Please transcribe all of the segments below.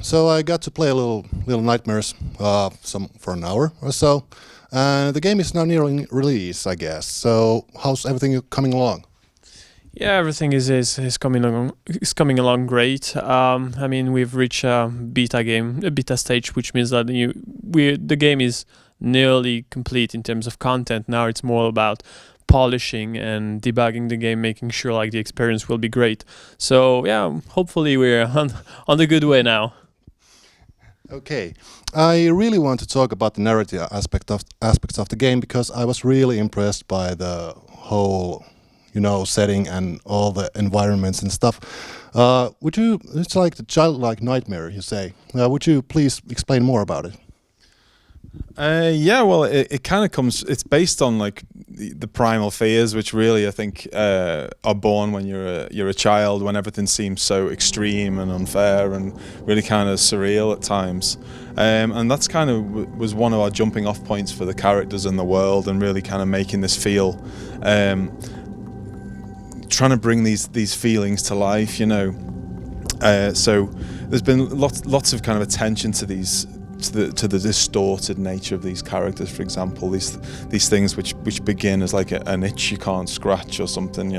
So I got to play a little Nightmares for an hour or so. The game is now nearing release, I guess. So how's everything coming along? Yeah, everything is coming along great. I mean, we've reached a beta stage, which means that the game is nearly complete in terms of content. Now it's more about polishing and debugging the game, making sure like the experience will be great. So yeah, hopefully we're on the good way now. Okay, I really want to talk about the narrative aspects of the game because I was really impressed by the whole, setting and all the environments and stuff. It's like the childlike nightmare, you say. Would you please explain more about it? Yeah, well, it kind of it's based on like the primal fears, which really I think are born when you're a child, when everything seems so extreme and unfair and really kind of surreal at times. And that's kind of was one of our jumping off points for the characters in the world, and really kind of making this feel, trying to bring these feelings to life, So there's been lots of kind of attention to to the distorted nature of these characters. For example, these things which begin as like an itch you can't scratch or something,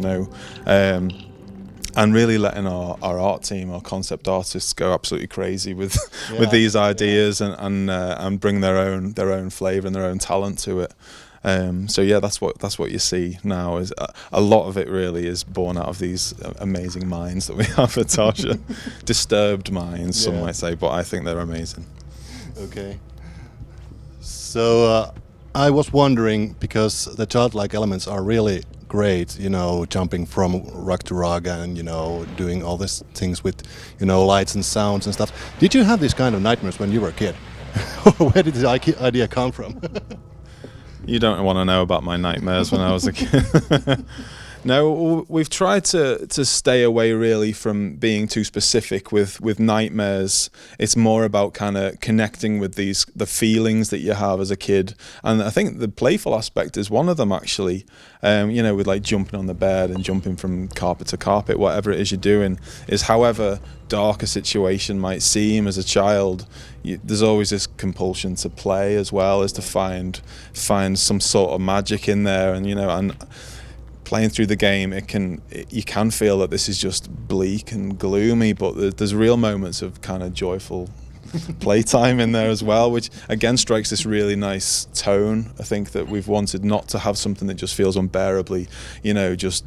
and really letting our art team, our concept artists, go absolutely crazy with these ideas and bring their own flavor and their own talent to it. So yeah, that's what you see now. Is a lot of it really is born out of these amazing minds that we have at Tasha. Disturbed minds, some might say, but I think they're amazing. Okay. So I was wondering, because the childlike elements are really great, jumping from rock to rock and, doing all these things with, lights and sounds and stuff. Did you have these kind of nightmares when you were a kid? Where did the idea come from? You don't want to know about my nightmares when I was a kid. No, we've tried to stay away really from being too specific with nightmares. It's more about kind of connecting with the feelings that you have as a kid, and I think the playful aspect is one of them actually. With like jumping on the bed and jumping from carpet to carpet, whatever it is you're doing, is however dark a situation might seem as a child, there's always this compulsion to play as well as to find some sort of magic in there, and playing through the game, you can feel that this is just bleak and gloomy, but there's real moments of kind of joyful playtime in there as well, which again strikes this really nice tone. I think that we've wanted not to have something that just feels unbearably, just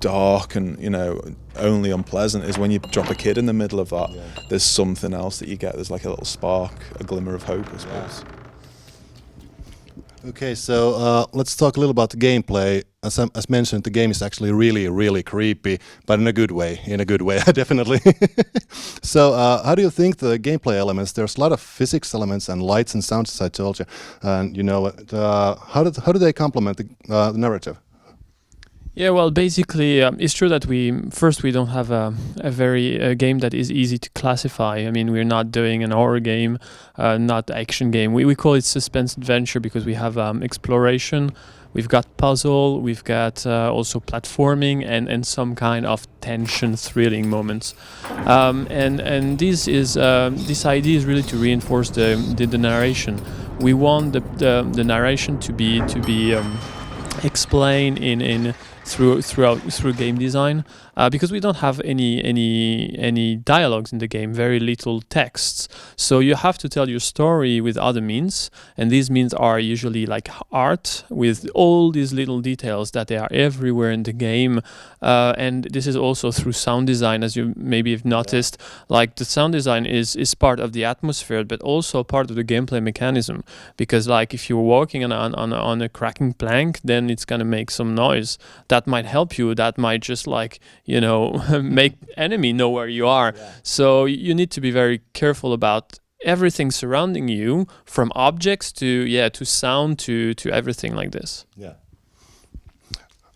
dark and only unpleasant. Is when you drop a kid in the middle of that, there's something else that you get. There's like a little spark, a glimmer of hope, I suppose. Okay, so let's talk a little about the gameplay. As mentioned, the game is actually really, really creepy, but in a good way, definitely. So how do you think the gameplay elements, there's a lot of physics elements and lights and sounds, as I told you, and how do they complement the narrative? Yeah, well, basically, it's true that we don't have a game that is easy to classify. I mean, we're not doing an horror game, not action game. We call it suspense adventure because we have exploration, we've got puzzle, we've got also platforming and some kind of tension, thrilling moments. And this idea is really to reinforce the narration. We want the narration to be explained through game design, because we don't have any dialogues in the game, very little texts. So you have to tell your story with other means, and these means are usually like art with all these little details that they are everywhere in the game. And this is also through sound design, as you maybe have noticed. Like the sound design is part of the atmosphere, but also part of the gameplay mechanism. Because like if you're walking on a cracking plank, then it's gonna make some noise. That might help you. That might just like make enemy know where you are. So you need to be very careful about everything surrounding you, from objects to sound to everything like this. Yeah.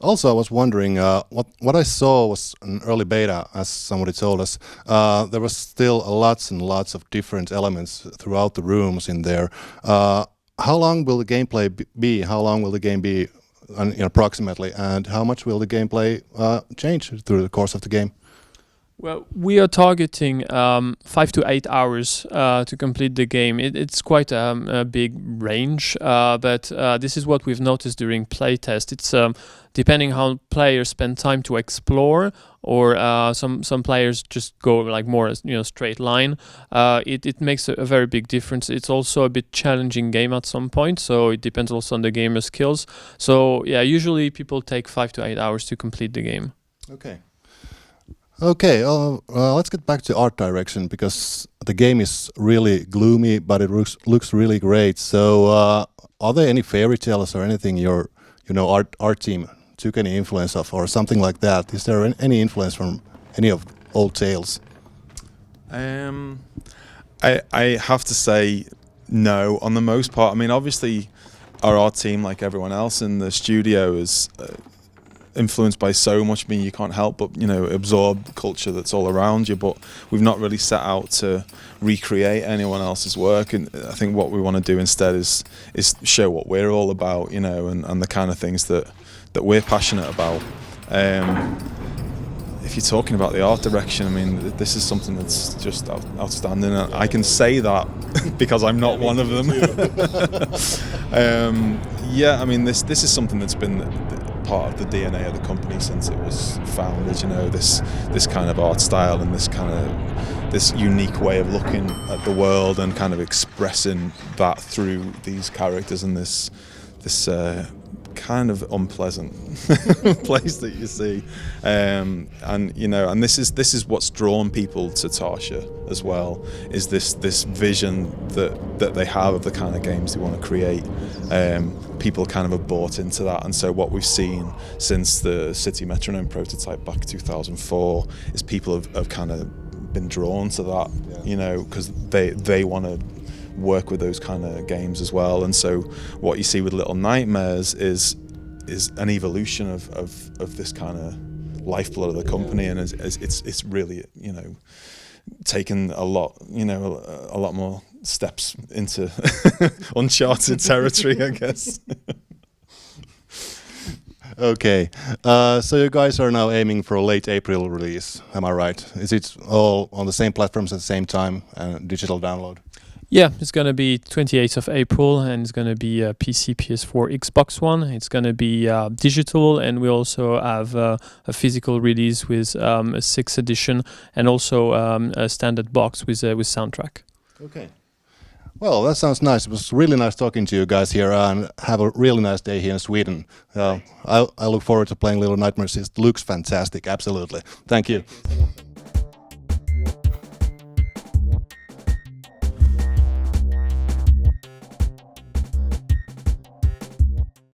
Also, I was wondering, what I saw was an early beta, as somebody told us. There was still lots and lots of different elements throughout the rooms in there. How long will the gameplay be? How long will the game be approximately? And how much will the gameplay change through the course of the game? Well, we are targeting 5 to 8 hours to complete the game. It's quite a big range, but this is what we've noticed during playtest. It's depending how players spend time to explore, or some players just go like more as straight line. It makes a very big difference. It's also a bit challenging game at some point, so it depends also on the gamer's skills. So yeah, usually people take 5 to 8 hours to complete the game. Okay. Okay, let's get back to art direction, because the game is really gloomy, but it looks really great. So, are there any fairy tales or anything your art team took any influence of, or something like that? Is there any influence from any of old tales? I have to say no, on the most part. I mean, obviously, our art team, like everyone else in the studio, is influenced by so much. I mean, you can't help but absorb the culture that's all around you, but we've not really set out to recreate anyone else's work. And I think what we want to do instead is show what we're all about, and the kind of things that we're passionate about. If you're talking about the art direction, I mean, this is something that's just outstanding. And I can say that because I'm not one of them. Yeah, I mean, this is something that's been part of the DNA of the company since it was founded. This kind of art style and this unique way of looking at the world and kind of expressing that through these characters and this kind of unpleasant place that you see, and this is what's drawn people to Tarsha as well, is this vision that they have of the kind of games they want to create. People kind of have bought into that, and so what we've seen since the City Metronome prototype back in 2004 is people have kind of been drawn to that, because they want to work with those kind of games as well. And so what you see with Little Nightmares is an evolution of this kind of lifeblood of the company, and it's really taken a lot more steps into uncharted territory, I guess. Okay, so you guys are now aiming for a late April release, am I right? Is it all on the same platforms at the same time, digital download? Yeah, it's going to be 28th of April, and it's going to be PC, PS4, Xbox One. It's going to be digital, and we also have a physical release with a 6th edition, and also a standard box with soundtrack. Okay. Well, that sounds nice. It was really nice talking to you guys here, and have a really nice day here in Sweden. I look forward to playing Little Nightmares. It looks fantastic, absolutely. Thank you.